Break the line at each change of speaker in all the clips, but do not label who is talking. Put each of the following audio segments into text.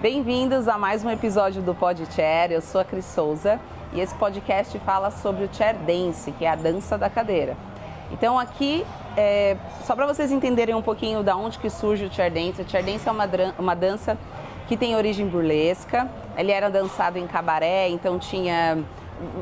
Bem-vindos a mais um episódio do Pod Chair. Eu sou a Cris Souza e esse podcast fala sobre o Chair Dance, que é a dança da cadeira. Então aqui, só para vocês entenderem um pouquinho da onde que surge o Chair Dance. O Chair Dance é uma dança que tem origem burlesca. Ele era dançado em cabaré, então tinha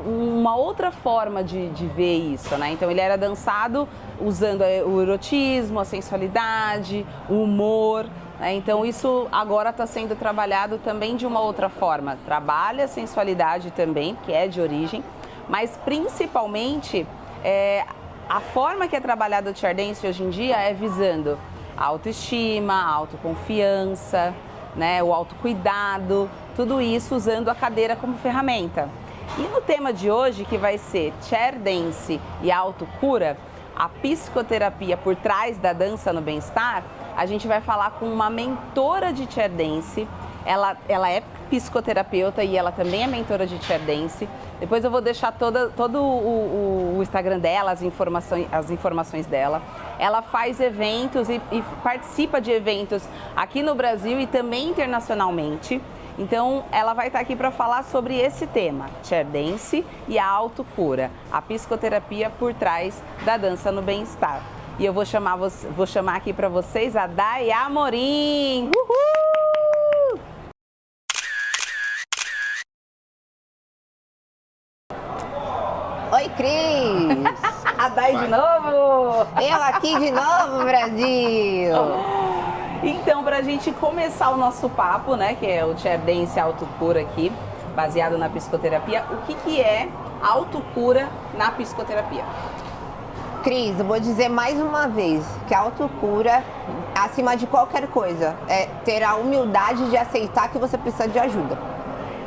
uma outra forma de ver isso, né? Então ele era dançado usando o erotismo, a sensualidade, o humor, né? Então isso agora está sendo trabalhado também de uma outra forma. Trabalha a sensualidade também, que é de origem, mas principalmente a forma que é trabalhado o Chair Dance hoje em dia é visando a autoestima, a autoconfiança, né? O autocuidado, tudo isso usando a cadeira como ferramenta. E no tema de hoje, que vai ser Chair Dance e autocura, a psicoterapia por trás da dança no bem-estar, a gente vai falar com uma mentora de Chair Dance. Ela é psicoterapeuta e ela também é mentora de Chair Dance. Depois eu vou deixar todo o Instagram dela, as informações dela. Ela faz eventos e participa de eventos aqui no Brasil e também internacionalmente. Então, ela vai estar aqui para falar sobre esse tema, Chair Dance e a autocura, a psicoterapia por trás da dança no bem-estar. E eu vou chamar aqui para vocês a Day Amorim. Uhul!
Oi, Cris!
A Day de novo!
Eu aqui de novo, Brasil!
Então, para a gente começar o nosso papo, né, que é o Chair Dance e autocura aqui, baseado na psicoterapia, o que é autocura na psicoterapia?
Cris, eu vou dizer mais uma vez que a autocura, acima de qualquer coisa, é ter a humildade de aceitar que você precisa de ajuda.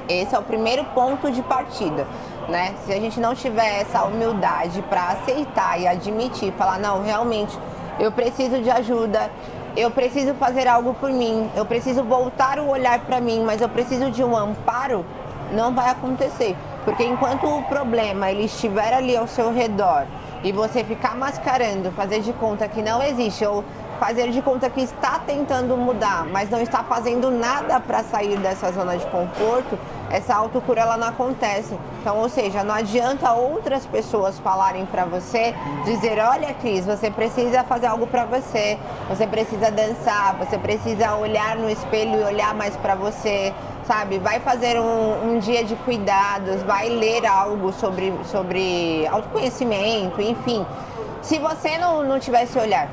Esse é o primeiro ponto de partida, né? Se a gente não tiver essa humildade para aceitar e admitir, falar, não, realmente, eu preciso de ajuda, eu preciso fazer algo por mim, eu preciso voltar o olhar para mim, mas eu preciso de um amparo, não vai acontecer. Porque enquanto o problema ele estiver ali ao seu redor e você ficar mascarando, fazer de conta que não existe ou fazer de conta que está tentando mudar, mas não está fazendo nada para sair dessa zona de conforto, essa autocura ela não acontece. Então, ou seja, não adianta outras pessoas falarem para você, dizer, olha, Cris, você precisa fazer algo para você, você precisa dançar, você precisa olhar no espelho e olhar mais para você, sabe? Vai fazer um dia de cuidados, vai ler algo sobre autoconhecimento, enfim. Se você não tiver esse olhar,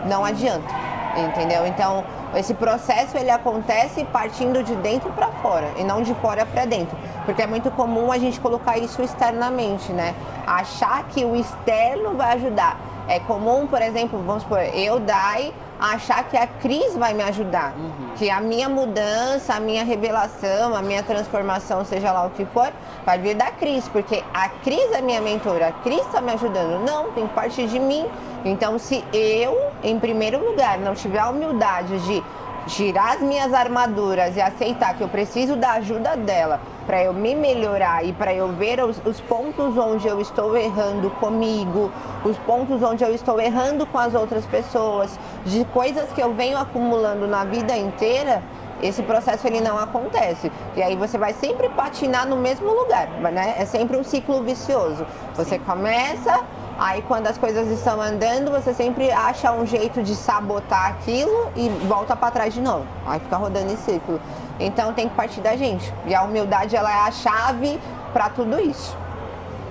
não adianta, entendeu? Então, esse processo ele acontece partindo de dentro para fora e não de fora para dentro, porque é muito comum a gente colocar isso externamente, né? Achar que o externo vai ajudar. É comum, por exemplo, vamos supor, eu, Day, achar que a Cris vai me ajudar, que a minha mudança, a minha revelação, a minha transformação, seja lá o que for, vai vir da Cris, porque a Cris é minha mentora, a Cris está me ajudando. Não, tem que partir de mim. Então, se eu, em primeiro lugar, não tiver a humildade de tirar as minhas armaduras e aceitar que eu preciso da ajuda dela para eu me melhorar e para eu ver os pontos onde eu estou errando comigo, os pontos onde eu estou errando com as outras pessoas, de coisas que eu venho acumulando na vida inteira, esse processo ele não acontece. E aí você vai sempre patinar no mesmo lugar, né? É sempre um ciclo vicioso. Você começa, aí quando as coisas estão andando, você sempre acha um jeito de sabotar aquilo e volta para trás de novo. Aí fica rodando em ciclo. Então tem que partir da gente. E a humildade ela é a chave para tudo isso.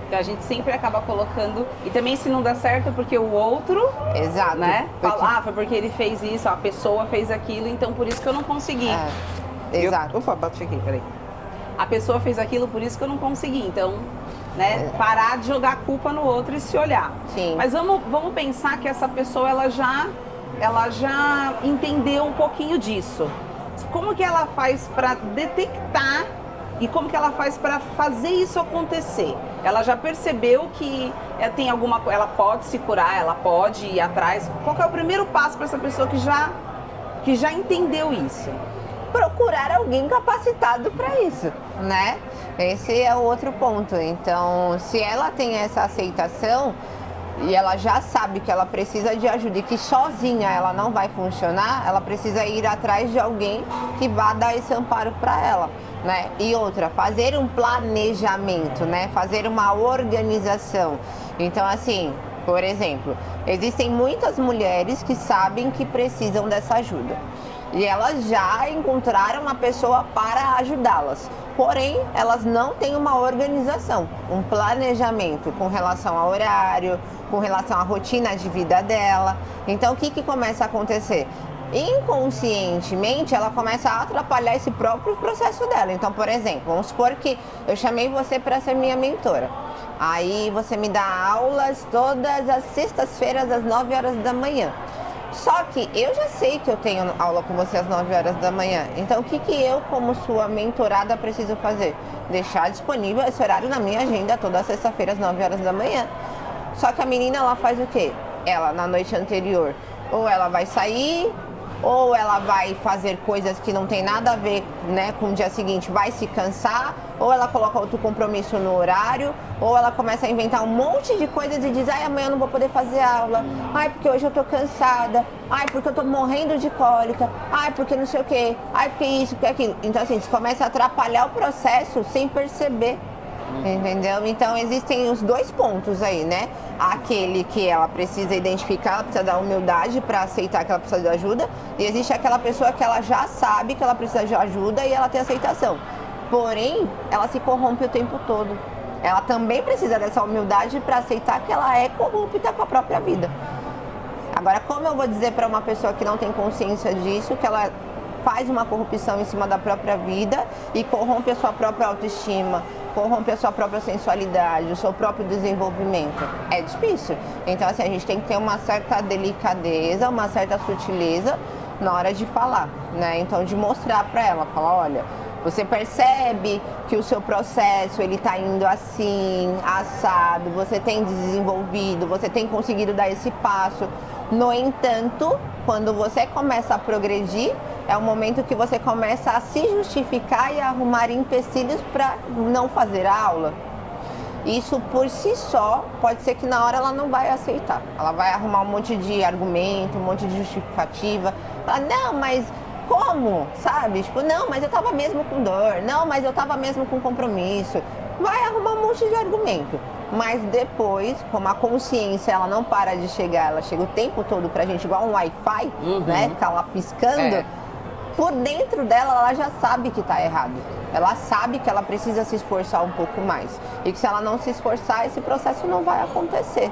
Então a gente sempre acaba colocando, e também se não dá certo porque o outro,
exato,
né? Fala, foi porque ele fez isso, a pessoa fez aquilo, então por isso que eu não consegui.
Exato.
Opa, bate aqui, peraí. A pessoa fez aquilo, por isso que eu não consegui. Então, né, parar de jogar a culpa no outro e se olhar.
Sim.
Mas vamos pensar que essa pessoa, ela já entendeu um pouquinho disso. Como que ela faz para detectar e como que ela faz para fazer isso acontecer? Ela já percebeu que tem ela pode se curar, ela pode ir atrás. Qual que é o primeiro passo para essa pessoa que já entendeu isso?
Procurar alguém capacitado para isso, né? Esse é o outro ponto. Então, se ela tem essa aceitação, e ela já sabe que ela precisa de ajuda e que sozinha ela não vai funcionar, ela precisa ir atrás de alguém que vá dar esse amparo para ela, né? E outra, fazer um planejamento, né? Fazer uma organização. Então, assim, por exemplo, existem muitas mulheres que sabem que precisam dessa ajuda. E elas já encontraram uma pessoa para ajudá-las. Porém, elas não têm uma organização, um planejamento com relação ao horário, com relação à rotina de vida dela. Então, o que começa a acontecer? Inconscientemente, ela começa a atrapalhar esse próprio processo dela. Então, por exemplo, vamos supor que eu chamei você para ser minha mentora. Aí você me dá aulas todas as sextas-feiras às 9 horas da manhã. Só que eu já sei que eu tenho aula com você às 9 horas da manhã. Então, o que eu, como sua mentorada, preciso fazer? Deixar disponível esse horário na minha agenda toda sexta-feira às 9 horas da manhã. Só que a menina, ela faz o quê? Ela, na noite anterior, ou ela vai sair, ou ela vai fazer coisas que não tem nada a ver, né, com o dia seguinte, vai se cansar, ou ela coloca outro compromisso no horário, ou ela começa a inventar um monte de coisas e diz, ai, amanhã eu não vou poder fazer aula, ai, porque hoje eu tô cansada, ai, porque eu tô morrendo de cólica, ai, porque não sei o quê, ai, porque isso, porque aquilo. Então, assim, você começa a atrapalhar o processo sem perceber. Entendeu? Então existem os dois pontos aí, né? Aquele que ela precisa identificar, ela precisa dar humildade para aceitar que ela precisa de ajuda. E existe aquela pessoa que ela já sabe que ela precisa de ajuda e ela tem aceitação. Porém, ela se corrompe o tempo todo. Ela também precisa dessa humildade para aceitar que ela é corrupta com a própria vida. Agora, como eu vou dizer para uma pessoa que não tem consciência disso, que ela faz uma corrupção em cima da própria vida e corrompe a sua própria autoestima, corrompe a sua própria sensualidade, o seu próprio desenvolvimento? É difícil. Então, assim, a gente tem que ter uma certa delicadeza, uma certa sutileza na hora de falar, né? Então, de mostrar para ela, falar, olha, você percebe que o seu processo, ele tá indo assim, assado, você tem desenvolvido, você tem conseguido dar esse passo. No entanto, quando você começa a progredir, é o momento que você começa a se justificar e a arrumar empecilhos para não fazer a aula. Isso por si só, pode ser que na hora ela não vai aceitar. Ela vai arrumar um monte de argumento, um monte de justificativa. Ela, não, mas como? Sabe? Tipo, não, mas eu tava mesmo com dor. Não, mas eu tava mesmo com compromisso. Vai arrumar um monte de argumento. Mas depois, como a consciência ela não para de chegar, ela chega o tempo todo pra gente igual um Wi-Fi, né? Ficar lá piscando. Por dentro dela, ela já sabe que tá errado. Ela sabe que ela precisa se esforçar um pouco mais. E que se ela não se esforçar, esse processo não vai acontecer.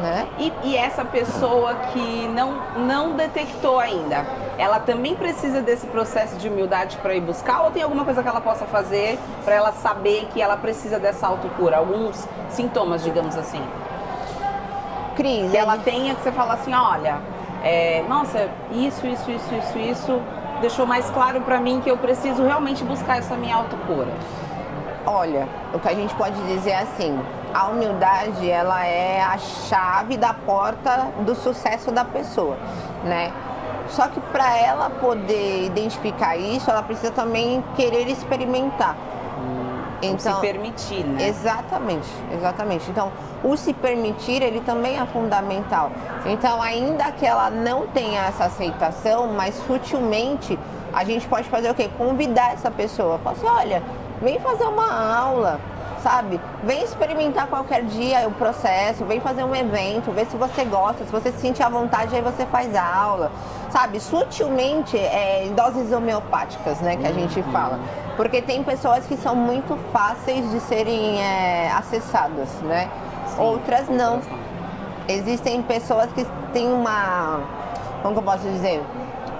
Né?
E essa pessoa que não detectou ainda, ela também precisa desse processo de humildade para ir buscar, ou tem alguma coisa que ela possa fazer para ela saber que ela precisa dessa autocura? Alguns sintomas, digamos assim.
Cris,
que ela tenha, que você fala assim, olha, nossa, isso deixou mais claro para mim que eu preciso realmente buscar essa minha autocura.
Olha, o que a gente pode dizer é assim, a humildade, ela é a chave da porta do sucesso da pessoa, né? Só que para ela poder identificar isso, ela precisa também querer experimentar.
Então, se permitir, né?
Exatamente. Então, o se permitir, ele também é fundamental. Então, ainda que ela não tenha essa aceitação, mas sutilmente, a gente pode fazer o quê? Convidar essa pessoa. Falar assim, olha, vem fazer uma aula, sabe? Vem experimentar qualquer dia o processo, vem fazer um evento, vê se você gosta, se você se sentir à vontade, aí você faz a aula, sabe? Sutilmente, em doses homeopáticas, né, que a gente fala. Porque tem pessoas que são muito fáceis de serem acessadas, né? Sim, outras não. Existem pessoas que têm uma, como que eu posso dizer?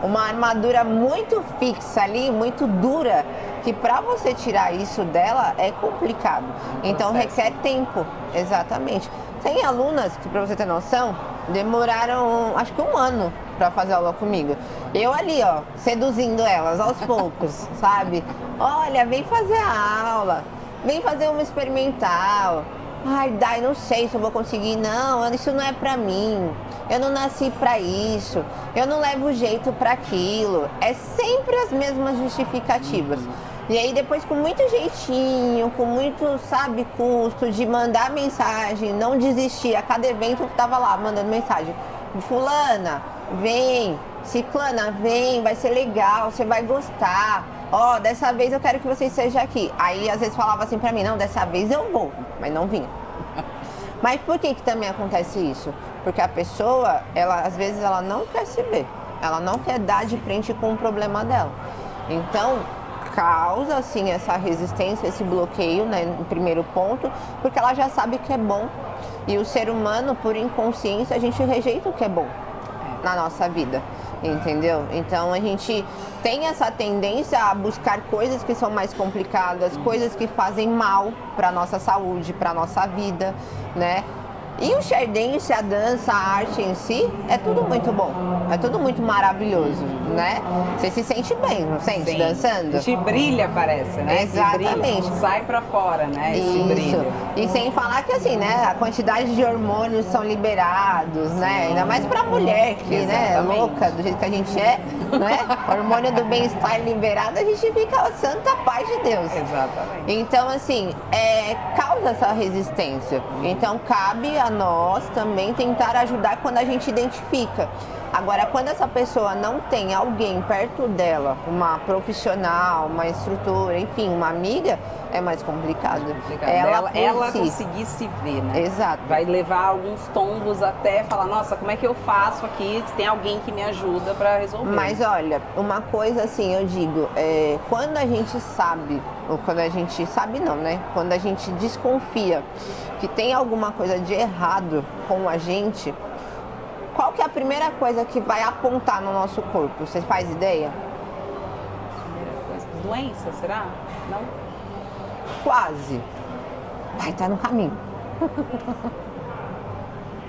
Uma armadura muito fixa ali, muito dura, que para você tirar isso dela é complicado. Então requer tempo, exatamente. Tem alunas que, para você ter noção, demoraram acho que 1 ano para fazer aula comigo. Eu ali, ó, seduzindo elas aos poucos, sabe? Olha, vem fazer a aula, vem fazer uma experimental. Ai, Dai, não sei se eu vou conseguir. Não, isso não é pra mim. Eu não nasci pra isso. Eu não levo jeito pra aquilo. É sempre as mesmas justificativas. E aí depois com muito jeitinho, com muito, sabe, custo de mandar mensagem, não desistir. A cada evento eu tava lá mandando mensagem. Fulana, vem. Ciclana, vem, vai ser legal, você vai gostar. Ó, dessa vez eu quero que você esteja aqui. Aí às vezes falava assim pra mim, não, dessa vez eu vou, mas não vinha. Mas por que também acontece isso? Porque a pessoa, ela às vezes ela não quer se ver. Ela não quer dar de frente com o problema dela. Então, causa assim essa resistência, esse bloqueio, né, no primeiro ponto, porque ela já sabe que é bom. E o ser humano, por inconsciência, a gente rejeita o que é bom na nossa vida, entendeu? Então a gente tem essa tendência a buscar coisas que são mais complicadas, coisas que fazem mal para nossa saúde, para nossa vida, né? E o share dance, a dança, a arte em si, é tudo muito bom. É tudo muito maravilhoso, né? Você se sente bem, não sente? Sim. Dançando?
A gente brilha, parece, né?
Exatamente.
Sai pra fora, né? Esse
Isso.
Brilho.
E sem falar que assim, né? A quantidade de hormônios são liberados, né? Ainda mais pra mulher que, né? É louca, do jeito que a gente é, né? Hormônio do bem-estar liberado, a gente fica santa paz de Deus.
Exatamente.
Então, assim, causa essa resistência. Então, cabe a nós também tentar ajudar quando a gente identifica. Agora, quando essa pessoa não tem alguém perto dela, uma profissional, uma instrutora, enfim, uma amiga, é mais complicado.
Ela conseguir se ver, né?
Exato.
Vai levar alguns tombos até falar, nossa, como é que eu faço aqui? Tem alguém que me ajuda para resolver.
Mas olha, uma coisa assim, eu digo, quando a gente sabe, ou quando a gente sabe não, né? Quando a gente desconfia que tem alguma coisa de errado com a gente, qual que é a primeira coisa que vai apontar no nosso corpo? Você faz ideia?
Primeira coisa, doença, será? Não?
Quase. Vai estar no caminho.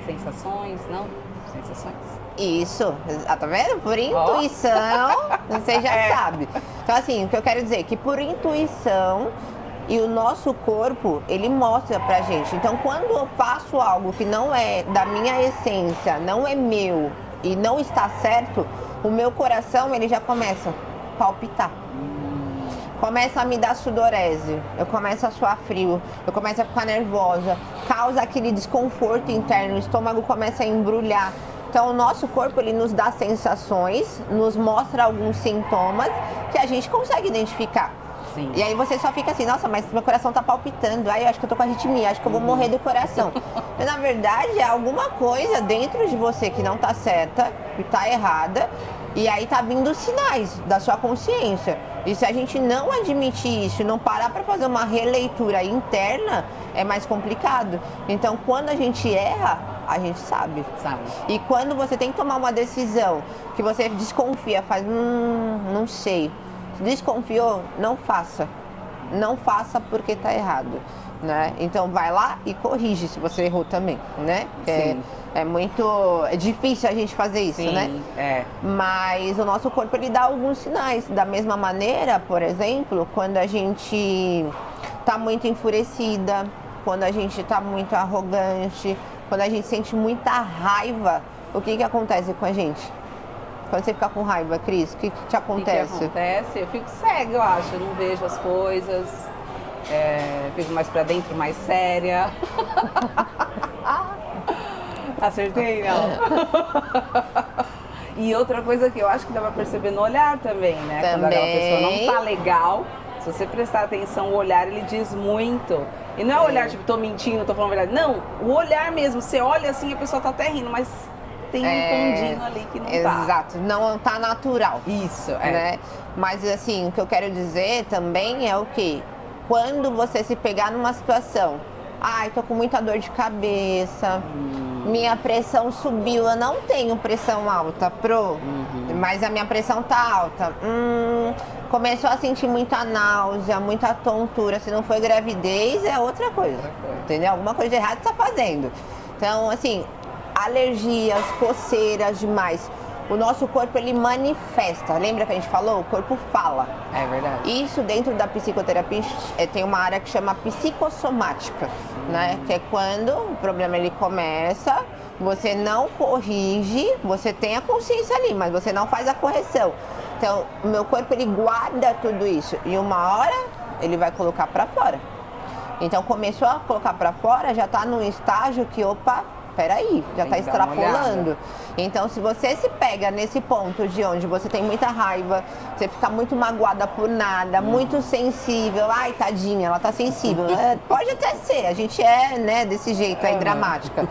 Sensações, não? Sensações.
Isso, tá vendo? Por intuição, você já sabe. Então assim, o que eu quero dizer é que por intuição e o nosso corpo, ele mostra pra gente. Então quando eu faço algo que não é da minha essência, não é meu e não está certo, o meu coração, ele já começa a palpitar. Começa a me dar sudorese, eu começo a suar frio, eu começo a ficar nervosa, causa aquele desconforto interno, o estômago começa a embrulhar. Então o nosso corpo, ele nos dá sensações, nos mostra alguns sintomas que a gente consegue identificar.
Sim.
E aí você só fica assim, nossa, mas meu coração tá palpitando, aí eu acho que eu tô com arritmia, acho que eu vou morrer do coração. Mas na verdade é alguma coisa dentro de você que não tá certa, que tá errada, e aí tá vindo sinais da sua consciência. E se a gente não admitir isso, não parar para fazer uma releitura interna, é mais complicado. Então quando a gente erra, a gente sabe. E quando você tem que tomar uma decisão que você desconfia, faz, não sei. Desconfiou, não faça. Não faça porque tá errado, né? Então vai lá e corrige se você errou também, né? É difícil a gente fazer isso,
sim,
né? Mas o nosso corpo, ele dá alguns sinais. Da mesma maneira, por exemplo, quando a gente tá muito enfurecida, quando a gente tá muito arrogante, quando a gente sente muita raiva, o que acontece com a gente? Quando você fica com raiva, Cris, o que te acontece?
O que acontece? Eu fico cega, eu acho. Eu não vejo as coisas. Fico mais pra dentro, mais séria. Acertei, não? E outra coisa que eu acho que dá pra perceber no olhar também, né? Quando aquela pessoa não tá legal, se você prestar atenção, o olhar, ele diz muito. E não é o olhar, tipo, tô mentindo, tô falando a verdade. Não, o olhar mesmo. Você olha assim, a pessoa tá até rindo, mas tem um tondinho ali que não tá.
Exato, não tá natural.
Isso,
né? Mas assim, o que eu quero dizer também é o que? Quando você se pegar numa situação, ai, tô com muita dor de cabeça, minha pressão subiu, eu não tenho pressão alta, mas a minha pressão tá alta. Começou a sentir muita náusea, muita tontura, se não foi gravidez, é outra coisa. Entendeu? Alguma coisa de errado você tá fazendo. Então, assim, alergias, coceiras demais. O nosso corpo, ele manifesta. Lembra que a gente falou? O corpo fala.
É verdade.
Isso dentro da psicoterapia tem uma área que chama psicossomática, né? Que é quando o problema ele começa, você não corrige, você tem a consciência ali, mas você não faz a correção. Então, o meu corpo, ele guarda tudo isso. E uma hora, ele vai colocar pra fora. Então, começou a colocar pra fora, já tá num estágio que, opa, peraí, já tá extrapolando. Então, se você se pega nesse ponto de onde você tem muita raiva, você fica muito magoada por nada, muito sensível, ai, tadinha, ela tá sensível. Pode até ser, a gente é, né, desse jeito aí, dramática.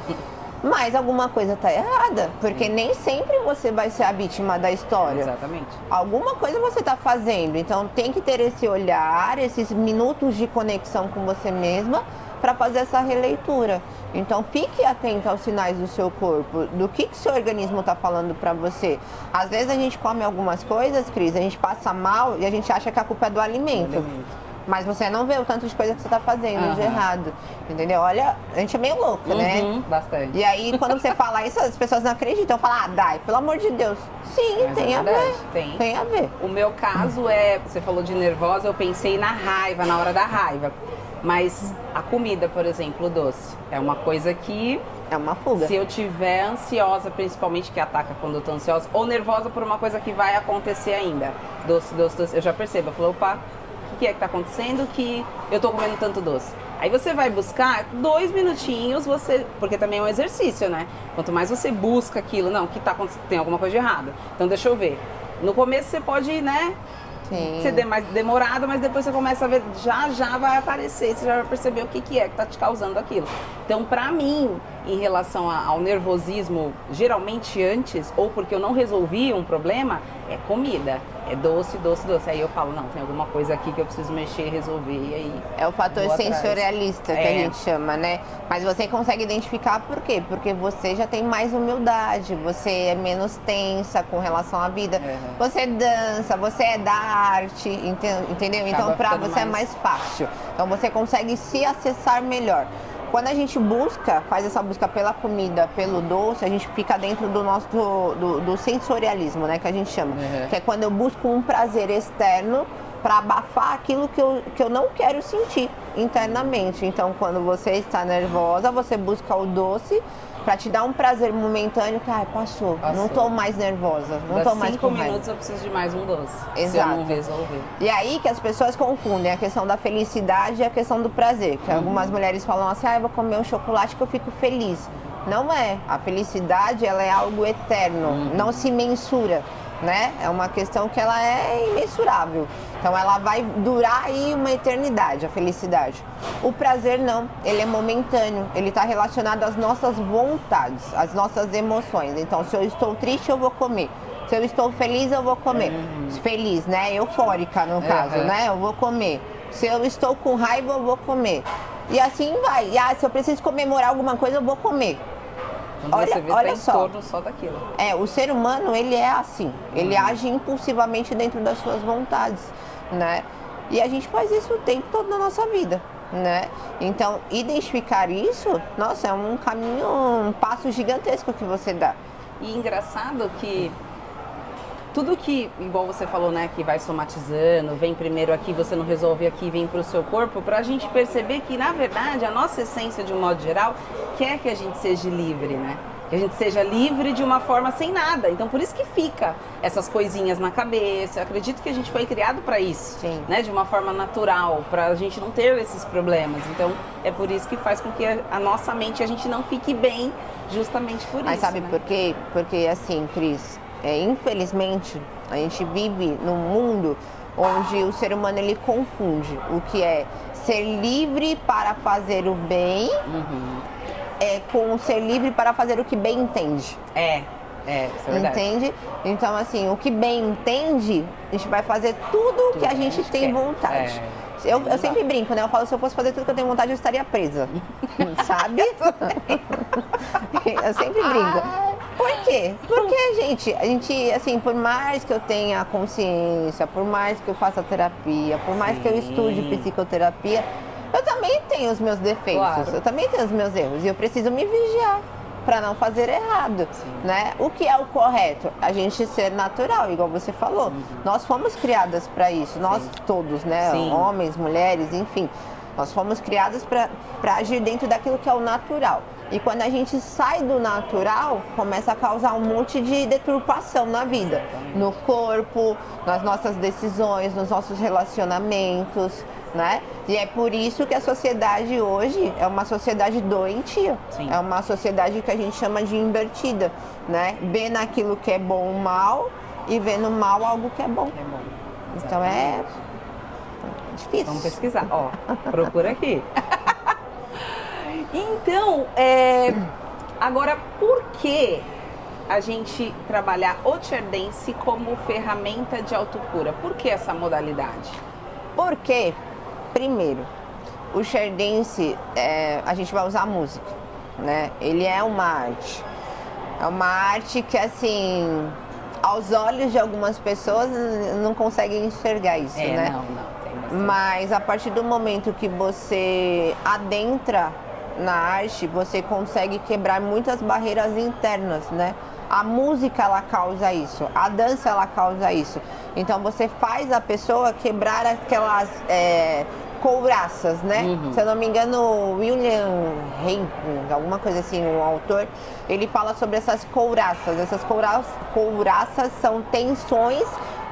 Mas alguma coisa tá errada, porque nem sempre você vai ser a vítima da história.
Exatamente.
Alguma coisa você tá fazendo, então tem que ter esse olhar, esses minutos de conexão com você mesma para fazer essa releitura. Então fique atento aos sinais do seu corpo, do que seu organismo tá falando para você. Às vezes a gente come algumas coisas, Cris, a gente passa mal e a gente acha que a culpa é do alimento. Mas você não vê o tanto de coisa que você tá fazendo de errado, entendeu? Olha, a gente é meio louca, né?
Bastante.
E aí, quando você fala isso, as pessoas não acreditam. Falam, Dai, pelo amor de Deus. Sim,
mas
tem a ver. Tem a ver.
O meu caso é, você falou de nervosa, eu pensei na raiva, na hora da raiva. Mas a comida, por exemplo, o doce, é uma coisa que...
É uma fuga.
Se eu tiver ansiosa, principalmente, que ataca quando eu tô ansiosa, ou nervosa por uma coisa que vai acontecer ainda. Doce, eu já percebo. Eu falo, opa, o que é que tá acontecendo que eu tô comendo tanto doce? Aí você vai buscar 2 minutinhos, porque também é um exercício, né? Quanto mais você busca aquilo, não, que tá acontecendo, tem alguma coisa de errado. Então deixa eu ver. No começo você pode, né? Ser mais demorado, mas depois você começa a ver, já vai aparecer, você já vai perceber o que é que tá te causando aquilo. Então, pra mim, em relação ao nervosismo, geralmente antes, ou porque eu não resolvi um problema, é comida. É doce. Aí eu falo, não, tem alguma coisa aqui que eu preciso mexer, resolver, e aí...
É o fator sensorialista que a gente chama, né? Mas você consegue identificar por quê? Porque você já tem mais humildade, você é menos tensa com relação à vida. Você dança, você é da arte, entendeu? Então, pra você é mais fácil. Então, você consegue se acessar melhor. Quando a gente faz essa busca pela comida, pelo doce, a gente fica dentro do nosso do sensorialismo, né, que a gente chama. Que é quando eu busco um prazer externo para abafar aquilo que eu não quero sentir internamente. Então, quando você está nervosa, você busca o doce para te dar um prazer momentâneo que, passou. Não tô mais nervosa, não tô mais com raiva.
5 minutos eu preciso de mais um doce.
Exato.
Se eu não resolver.
E aí que as pessoas confundem a questão da felicidade e a questão do prazer. Que algumas mulheres falam assim, eu vou comer um chocolate que eu fico feliz. Não é. A felicidade, ela é algo eterno, não se mensura, né? É uma questão que ela é imensurável. Então ela vai durar aí uma eternidade, a felicidade. O prazer não, ele é momentâneo, ele está relacionado às nossas vontades, às nossas emoções. Então se eu estou triste, eu vou comer. Se eu estou feliz, eu vou comer. Feliz, né? Eufórica no caso, né? Eu vou comer. Se eu estou com raiva, eu vou comer. E assim vai. E se eu preciso comemorar alguma coisa, eu vou comer. Olha só.
Só daquilo.
O ser humano, ele é assim. Ele age impulsivamente dentro das suas vontades, né? E a gente faz isso o tempo todo na nossa vida, né? Então, identificar isso, nossa, é um caminho, um passo gigantesco que você dá.
E engraçado que tudo que, igual você falou, né, que vai somatizando, vem primeiro aqui, você não resolve aqui, vem pro seu corpo, pra gente perceber que, na verdade, a nossa essência, de um modo geral, quer que a gente seja livre, né? Que a gente seja livre de uma forma sem nada. Então, por isso que fica essas coisinhas na cabeça. Eu acredito que a gente foi criado para isso, né? De uma forma natural, pra gente não ter esses problemas. Então, é por isso que faz com que a nossa mente, a gente não fique bem, justamente por isso.
Mas sabe
né?
por quê? Porque, assim, Cris, infelizmente, a gente vive num mundo onde o ser humano, ele confunde o que é ser livre para fazer o bem com ser livre para fazer o que bem entende.
Isso é verdade.
Entende? Então, assim, o que bem entende, a gente vai fazer tudo que a gente tem vontade. Eu sempre brinco, né? Eu falo, se eu fosse fazer tudo que eu tenho vontade, eu estaria presa. Sabe? Eu sempre brinco. Por quê? Porque, a gente, assim, por mais que eu tenha consciência, por mais que eu faça terapia, por mais que eu estude psicoterapia, eu também tenho os meus defeitos, eu também tenho os meus erros. E eu preciso me vigiar para não fazer errado, né? O que é o correto? A gente ser natural, igual você falou. Nós fomos criadas para isso, nós todos, né? Homens, mulheres, enfim. Nós fomos criadas para agir dentro daquilo que é o natural. E quando a gente sai do natural, começa a causar um monte de deturpação na vida, no corpo, nas nossas decisões, nos nossos relacionamentos, né? E é por isso que a sociedade hoje é uma sociedade doentia.
Sim.
É uma sociedade que a gente chama de invertida, né? Vê naquilo que é bom o mal e vê no mal algo que é bom.
É bom.
Então é difícil.
Vamos pesquisar. Ó, procura aqui. Então, agora, por que a gente trabalhar o chair dance como ferramenta de autocura? Por que essa modalidade?
Porque, primeiro, o chair dance, a gente vai usar música, né? Ele é uma arte. É uma arte que, assim, aos olhos de algumas pessoas não conseguem enxergar isso, né?
Não, tem bastante.
Mas a partir do momento que você adentra na arte, você consegue quebrar muitas barreiras internas, né? A música, ela causa isso, a dança, ela causa isso. Então você faz a pessoa quebrar aquelas couraças, né? Se eu não me engano, William Henry, alguma coisa assim, um autor, ele fala sobre essas couraças. Essas couraças são tensões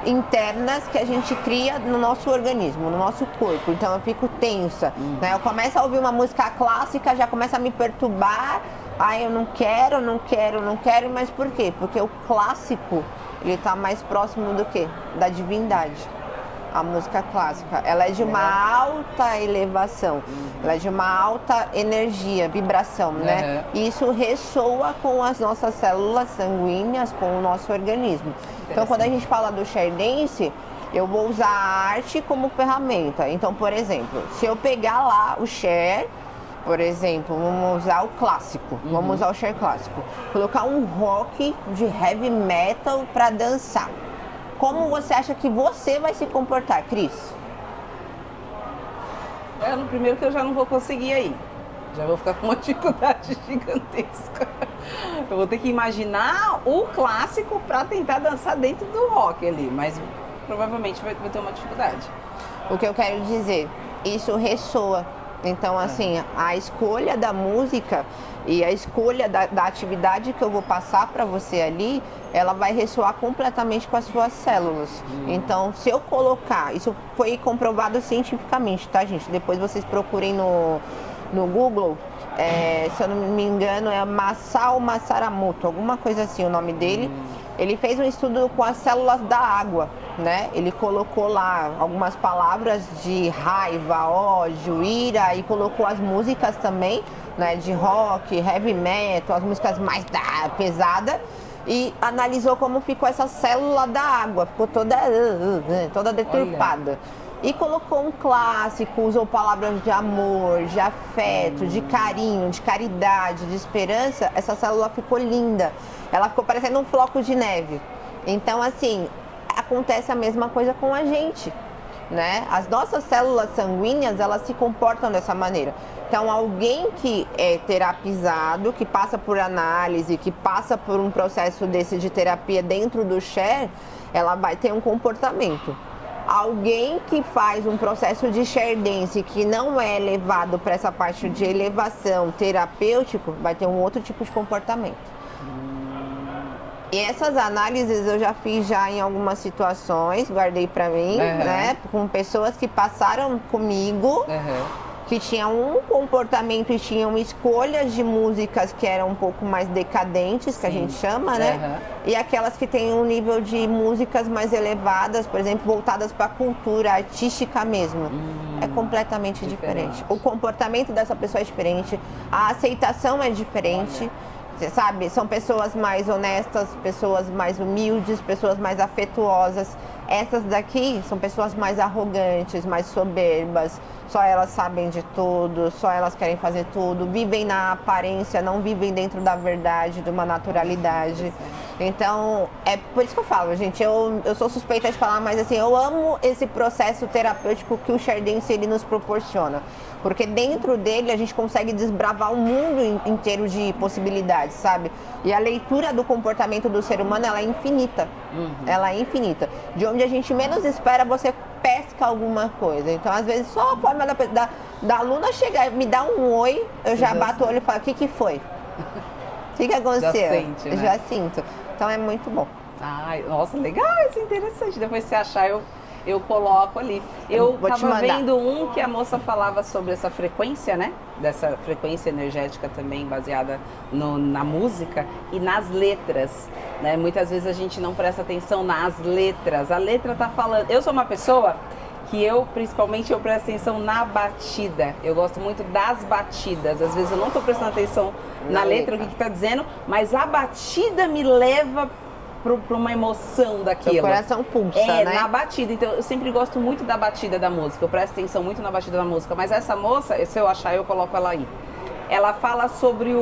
internas que a gente cria no nosso organismo, no nosso corpo. Então eu fico tensa, né? Eu começo a ouvir uma música clássica, já começa a me perturbar. Ai, eu não quero, mas por quê? Porque o clássico, ele tá mais próximo do quê? Da divindade. A música clássica, ela é de uma alta elevação, ela é de uma alta energia, vibração, né? E isso ressoa com as nossas células sanguíneas, com o nosso organismo. Então, quando a gente fala do chair dance, eu vou usar a arte como ferramenta. Então, por exemplo, se eu pegar lá o chair, por exemplo, vamos usar o clássico, vamos usar o chair clássico, colocar um rock de heavy metal para dançar. Como você acha que você vai se comportar, Cris?
No primeiro que eu já não vou conseguir aí. Já vou ficar com uma dificuldade gigantesca. Eu vou ter que imaginar o clássico para tentar dançar dentro do rock ali, mas provavelmente vai ter uma dificuldade.
O que eu quero dizer, isso ressoa. Então, assim, a escolha da música e a escolha da atividade que eu vou passar para você ali, ela vai ressoar completamente com as suas células. Então, se eu colocar, isso foi comprovado cientificamente, tá, gente? Depois vocês procurem no Google, se eu não me engano, é Masao Masaramoto, alguma coisa assim o nome dele. Ele fez um estudo com as células da água, né? Ele colocou lá algumas palavras de raiva, ódio, ira e colocou as músicas também, né? De rock, heavy metal, as músicas mais pesadas e analisou como ficou essa célula da água, ficou toda deturpada. E colocou um clássico, usou palavras de amor, de afeto, de carinho, de caridade, de esperança. Essa célula ficou linda. Ela ficou parecendo um floco de neve. Então, assim, acontece a mesma coisa com a gente, né? As nossas células sanguíneas, elas se comportam dessa maneira. Então, alguém que é terapizado, que passa por análise, que passa por um processo desse de terapia dentro do chair, ela vai ter um comportamento. Alguém que faz um processo de chair dance que não é levado para essa parte de elevação terapêutico, vai ter um outro tipo de comportamento. E essas análises eu já fiz já em algumas situações, guardei para mim, né? Com pessoas que passaram comigo, que tinham um comportamento e tinham escolhas de músicas que eram um pouco mais decadentes, que a gente chama, né? E aquelas que têm um nível de músicas mais elevadas, por exemplo, voltadas para a cultura artística mesmo. É completamente diferente. O comportamento dessa pessoa é diferente, a aceitação é diferente. Você sabe, são pessoas mais honestas, pessoas mais humildes, pessoas mais afetuosas. Essas daqui são pessoas mais arrogantes, mais soberbas, só elas sabem de tudo, só elas querem fazer tudo, vivem na aparência, não vivem dentro da verdade, de uma naturalidade. Então, é por isso que eu falo, gente, eu sou suspeita de falar, mas assim, eu amo esse processo terapêutico que o chair dance ele nos proporciona. Porque dentro dele a gente consegue desbravar um mundo inteiro de possibilidades, sabe? E a leitura do comportamento do ser humano, ela é infinita. Ela é infinita. De onde a gente menos espera, você pesca alguma coisa. Então, às vezes, só a forma da aluna chegar e me dar um oi, eu já bato o olho e falo, o que foi? O que aconteceu?
Já sente, né?
Já sinto. Então, é muito bom.
Ai, nossa, legal, isso é interessante. Depois se achar, eu coloco ali. Eu tava vendo um que a moça falava sobre essa frequência, né? Dessa frequência energética também baseada na música e nas letras, né? Muitas vezes a gente não presta atenção nas letras. A letra tá falando. Eu sou uma pessoa que principalmente, eu presto atenção na batida. Eu gosto muito das batidas. Às vezes eu não tô prestando atenção na letra, o que tá dizendo, mas a batida me leva para uma emoção daquilo.
O coração pulsa, né?
Na batida. Então, eu sempre gosto muito da batida da música. Eu presto atenção muito na batida da música. Mas essa moça, se eu achar, eu coloco ela aí. Ela fala sobre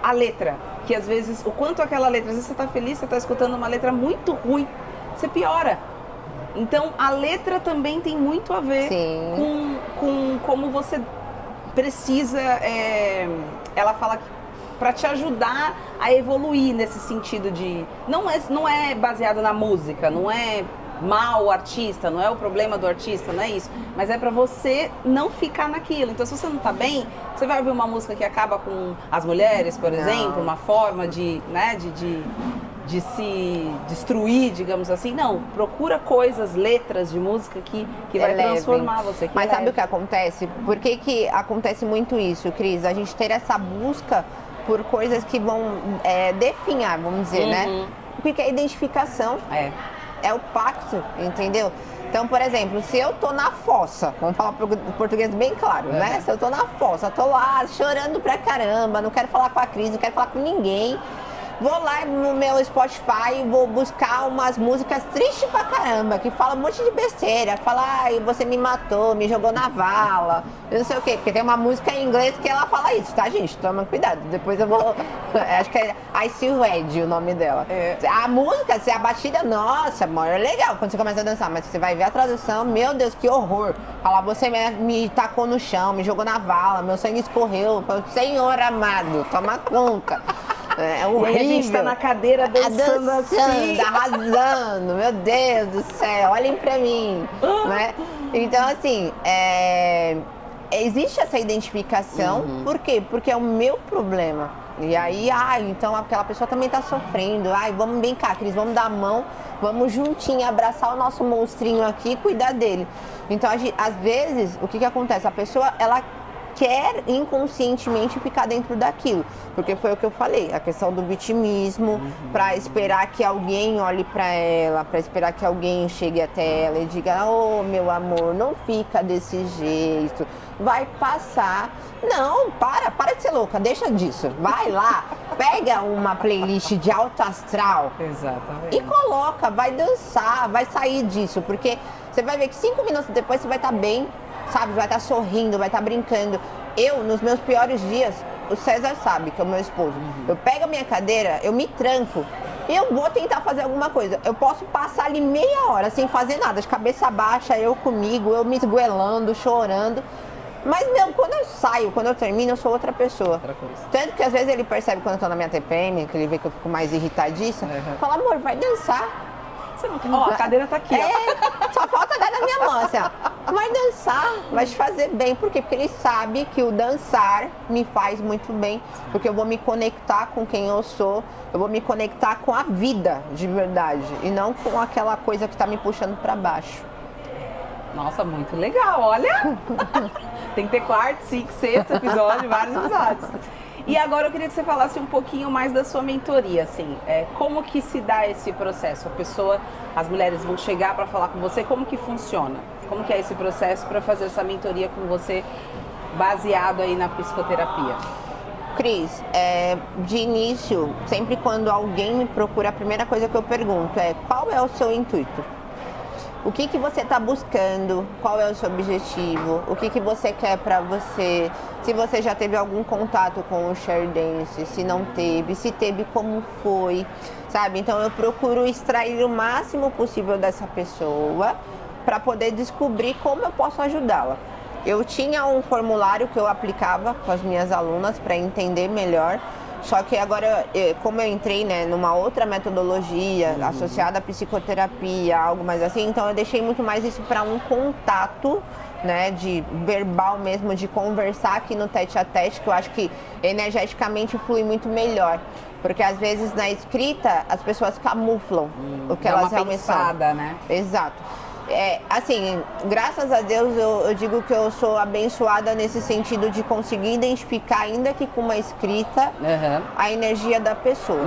a letra. Que às vezes, o quanto aquela letra, às vezes você tá feliz, você tá escutando uma letra muito ruim, você piora. Então, a letra também tem muito a ver com como você precisa... ela fala que para te ajudar a evoluir nesse sentido de... Não é baseado na música, não é mal o artista, não é o problema do artista, não é isso. Mas é para você não ficar naquilo. Então, se você não tá bem, você vai ouvir uma música que acaba com as mulheres, por exemplo, uma forma de se destruir, digamos assim. Não, procura coisas, letras de música que vai transformar você.
Mas sabe o que acontece? Por que acontece muito isso, Cris? A gente ter essa busca por coisas que vão definhar, vamos dizer, né? O que é identificação? É o pacto, entendeu? Então, por exemplo, se eu tô na fossa, vamos falar português bem claro, né? Se eu tô na fossa, tô lá chorando pra caramba, não quero falar com a Cris, não quero falar com ninguém, vou lá no meu Spotify e vou buscar umas músicas tristes pra caramba, que falam um monte de besteira, fala, ai, você me matou, me jogou na vala, eu não sei o quê, porque tem uma música em inglês que ela fala isso, tá, gente? Toma cuidado, depois eu vou, acho que é I See Red o nome dela. A música, se a batida, nossa, é legal quando você começa a dançar, mas você vai ver a tradução, meu Deus, que horror. Fala, você me tacou no chão, me jogou na vala, meu sangue escorreu, Senhor amado, toma conta. É horrível.
E a gente tá na cadeira dançando assim.
Arrasando, meu Deus do céu, olhem pra mim, né? Então, assim, existe essa identificação, por quê? Porque é o meu problema. E aí, então aquela pessoa também tá sofrendo. Vamos bem cá, Cris, vamos dar a mão, vamos juntinho, abraçar o nosso monstrinho aqui e cuidar dele. Então, às vezes, o que acontece? A pessoa, ela quer inconscientemente ficar dentro daquilo, porque foi o que eu falei, a questão do vitimismo, para esperar que alguém olhe para ela, para esperar que alguém chegue até ela e diga, oh, meu amor, não fica desse jeito, vai passar. Não, para de ser louca, deixa disso, vai lá, pega uma playlist de alto astral.
Exatamente.
E coloca, vai dançar, vai sair disso, porque você vai ver que 5 minutos depois você vai estar bem, sabe, vai estar sorrindo, vai estar brincando. Eu, nos meus piores dias, o César sabe, que é o meu esposo, eu pego a minha cadeira, eu me tranco e eu vou tentar fazer alguma coisa. Eu posso passar ali meia hora sem fazer nada, de cabeça baixa, eu comigo, eu me esgoelando, chorando. Mas, quando eu saio, quando eu termino, eu sou outra pessoa.
Outra coisa.
Tanto que às vezes ele percebe quando eu tô na minha TPM, que ele vê que eu fico mais irritadiça, fala, amor, vai dançar.
Você não quer? Ó, a cadeira tá aqui, ó.
Só falta dar na minha mão, assim, ó. Vai dançar, vai te fazer bem. Por quê? Porque ele sabe que o dançar me faz muito bem. Porque eu vou me conectar com quem eu sou. Eu vou me conectar com a vida, de verdade. E não com aquela coisa que tá me puxando pra baixo.
Nossa, muito legal, olha! Tem que ter quarto, 5, 6 episódio, vários episódios. E agora eu queria que você falasse um pouquinho mais da sua mentoria, assim, como que se dá esse processo? As mulheres vão chegar para falar com você, como que funciona? Como que é esse processo para fazer essa mentoria com você, baseado aí na psicoterapia?
Cris, de início, sempre quando alguém me procura, a primeira coisa que eu pergunto é, qual é o seu intuito? O que você está buscando? Qual é o seu objetivo? O que você quer para você? Se você já teve algum contato com o Share Dance, se não teve, se teve, como foi, sabe? Então eu procuro extrair o máximo possível dessa pessoa para poder descobrir como eu posso ajudá-la. Eu tinha um formulário que eu aplicava com as minhas alunas para entender melhor, Só que agora, como eu entrei, né, numa outra metodologia associada à psicoterapia, algo mais assim, então eu deixei muito mais isso para um contato, né, de verbal mesmo, de conversar aqui no tete-a-tete, que eu acho que energeticamente flui muito melhor. Porque às vezes na escrita as pessoas camuflam o que elas realmente são.
Né?
Exato. Assim, graças a Deus eu digo que eu sou abençoada nesse sentido de conseguir identificar, ainda que com uma escrita, a energia da pessoa.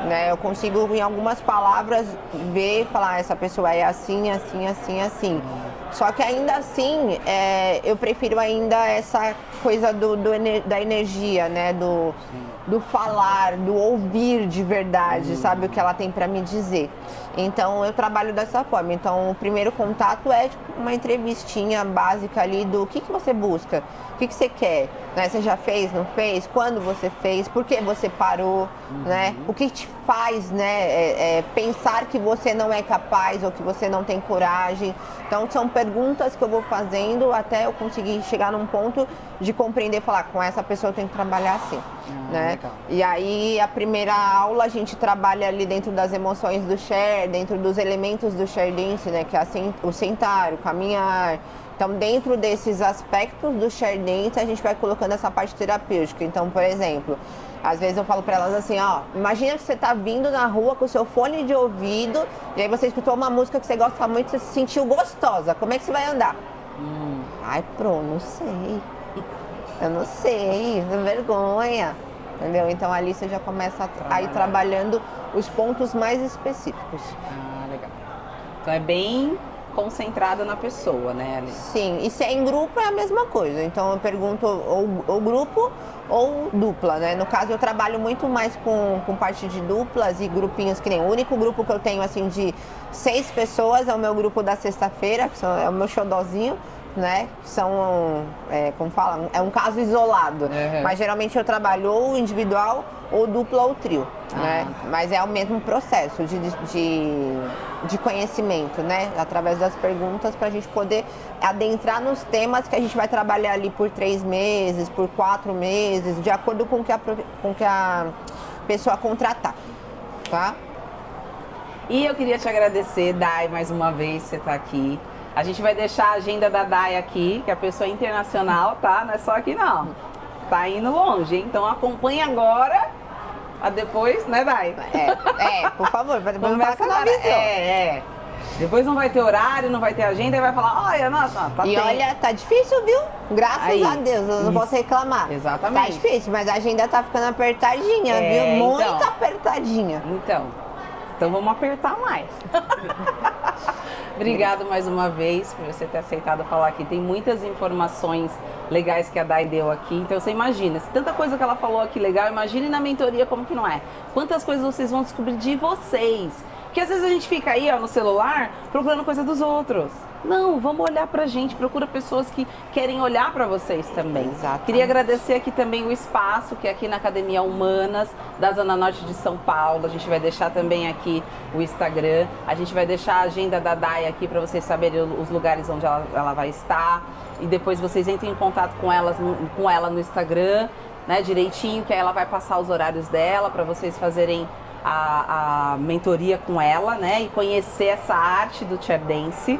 Né? Eu consigo, em algumas palavras, ver e falar, essa pessoa é assim, assim, assim, assim. Só que ainda assim, eu prefiro ainda essa coisa da energia, né? Do falar, do ouvir de verdade, sabe? O que ela tem para me dizer. Então, eu trabalho dessa forma. Então, o primeiro contato é tipo, uma entrevistinha básica ali do que você busca, o que você quer, né? Você já fez, não fez? Quando você fez? Por que você parou? Né? O que te faz, né? Pensar que você não é capaz ou que você não tem coragem. Então, são perguntas que eu vou fazendo até eu conseguir chegar num ponto de compreender e falar, com essa pessoa eu tenho que trabalhar assim. Né? Legal. E aí, a primeira aula, a gente trabalha ali dentro das emoções do share, dentro dos elementos do share dance, né? Que é o sentar, o caminhar. Então, dentro desses aspectos do share dance, a gente vai colocando essa parte terapêutica. Então, por exemplo, às vezes eu falo para elas assim, ó, imagina que você tá vindo na rua com o seu fone de ouvido e aí você escutou uma música que você gosta muito, você se sentiu gostosa. Como é que você vai andar? Ai, não sei. Eu não sei, vergonha. Entendeu? Então ali você já começa a ir trabalhando os pontos mais específicos.
Legal. Então é bem concentrada na pessoa, né, Ali?
Sim, e se é em grupo é a mesma coisa. Então eu pergunto ou grupo ou dupla, né? No caso eu trabalho muito mais com parte de duplas e grupinhos, que nem o único grupo que eu tenho assim de 6 pessoas é o meu grupo da sexta-feira, que é o meu xodózinho. Né? São, como fala, é um caso isolado, mas geralmente eu trabalho ou individual, ou dupla ou trio, né? Mas é o mesmo processo de conhecimento, né? Através das perguntas para a gente poder adentrar nos temas que a gente vai trabalhar ali por 3 meses, por 4 meses, de acordo com o que a pessoa contratar, tá?
E eu queria te agradecer, Dai, mais uma vez você tá aqui. A gente vai deixar a agenda da Dai aqui, que é a pessoa internacional, tá? Não é só aqui não. Tá indo longe, hein? Então acompanha agora, a depois, né, Dai?
Por favor, para depois não falar que não avisou.
Depois não vai ter horário, não vai ter agenda e vai falar, olha, nossa, tá
E olha, tá difícil, viu? Graças a Deus, eu não posso reclamar.
Exatamente.
Tá difícil, mas a agenda tá ficando apertadinha, viu? Muito apertadinha.
Então vamos apertar mais. Obrigado mais uma vez por você ter aceitado falar aqui. Tem muitas informações legais que a Dai deu aqui. Então você imagina, se tanta coisa que ela falou aqui legal, imagine na mentoria como que não é. Quantas coisas vocês vão descobrir de vocês. Porque às vezes a gente fica aí, ó, no celular, procurando coisa dos outros. Não, vamos olhar pra gente, procura pessoas que querem olhar pra vocês também.
Exatamente.
Queria agradecer aqui também o espaço, que é aqui na Academia Humanas, da Zona Norte de São Paulo. A gente vai deixar também aqui o Instagram. A gente vai deixar a agenda da Dai aqui pra vocês saberem os lugares onde ela vai estar. E depois vocês entrem em contato com ela no Instagram, né, direitinho, que aí ela vai passar os horários dela pra vocês fazerem a mentoria com ela, né, e conhecer essa arte do chair dance.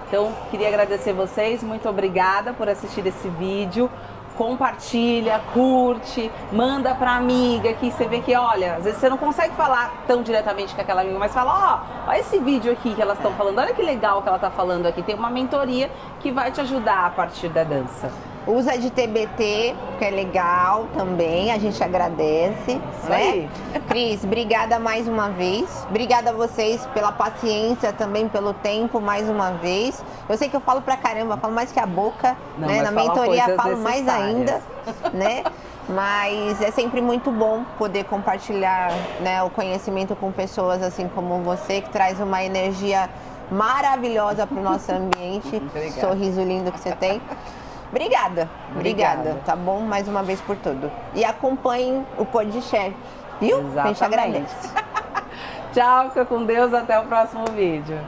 Então, queria agradecer vocês, muito obrigada por assistir esse vídeo. Compartilha, curte, manda pra amiga que você vê que, olha, às vezes você não consegue falar tão diretamente com aquela amiga, mas fala, ó esse vídeo aqui que elas estão falando, olha que legal que ela tá falando aqui, tem uma mentoria que vai te ajudar a partir da dança.
Usa de TBT, que é legal também, a gente agradece.
Isso
né?
aí.
Cris, obrigada mais uma vez. Obrigada a vocês pela paciência, também pelo tempo mais uma vez. Eu sei que eu falo pra caramba, falo mais que a boca,
não,
né? Na mentoria falo mais
necessárias.
ainda, né? Mas é sempre muito bom poder compartilhar, né, o conhecimento com pessoas assim como você, que traz uma energia maravilhosa para o nosso ambiente. Sorriso lindo que você tem. Obrigada, tá bom? Mais uma vez por tudo. E acompanhem o PodShare, viu?
Exatamente.
A gente agradece.
Tchau, fica com Deus, até o próximo vídeo.